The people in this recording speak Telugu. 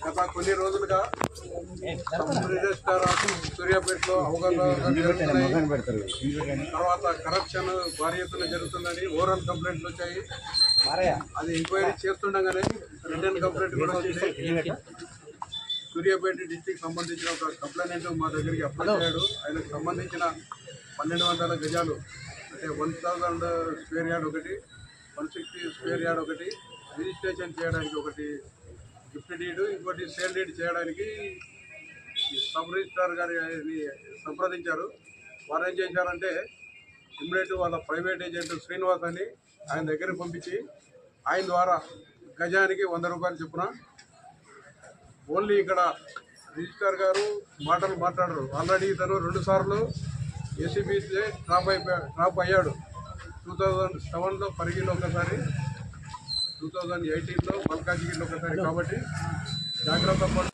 గత కొన్ని రోజులుగా రిజిస్టర్ సూర్యాపేటలో అవగాహన జరుగుతున్నాయి. తర్వాత కరప్షన్ భారీ ఎత్తున జరుగుతుందని ఓవరాల్ కంప్లైంట్లు వచ్చాయి. అది ఎంక్వైరీ చేస్తుండగానే రిటర్న్ కంప్లైంట్ కూడా వచ్చింది. సూర్యాపేట డిస్టిక్ సంబంధించిన ఒక కంప్లైంట్ మా దగ్గరికి అప్లై అయ్యాడు. ఆయనకు సంబంధించిన 1200 గజాలు అంటే 1000 స్క్వేర్ యార్డ్ ఒకటి, 160 స్క్వేర్ యార్డ్ ఒకటి రిజిస్ట్రేషన్ చేయడానికి ఒకటి గిఫ్ట్ డీడ్, ఇంకోటి సేల్ డీడ్ చేయడానికి సబ్ రిజిస్ట్రార్ గారిని సంప్రదించారు. వారు ఏం చేశారంటే ఇమ్మీడియట్ వాళ్ళ ప్రైవేట్ ఏజెంట్ శ్రీనివాస్ అని ఆయన దగ్గరికి పంపించి ఆయన ద్వారా గజానికి 100 రూపాయలు చొప్పున ఓన్లీ ఇక్కడ రిజిస్ట్రార్ గారు మాటలు మాట్లాడరు. ఆల్రెడీ ఇతను 2 సార్లు ఏసీబీ డ్రాప్ అయ్యాడు. 2007లో పరిగిలో ఒకసారి, 2018లో మల్కాజిగిరిలో ఒకసారి. కాబట్టి జాగ్రత్త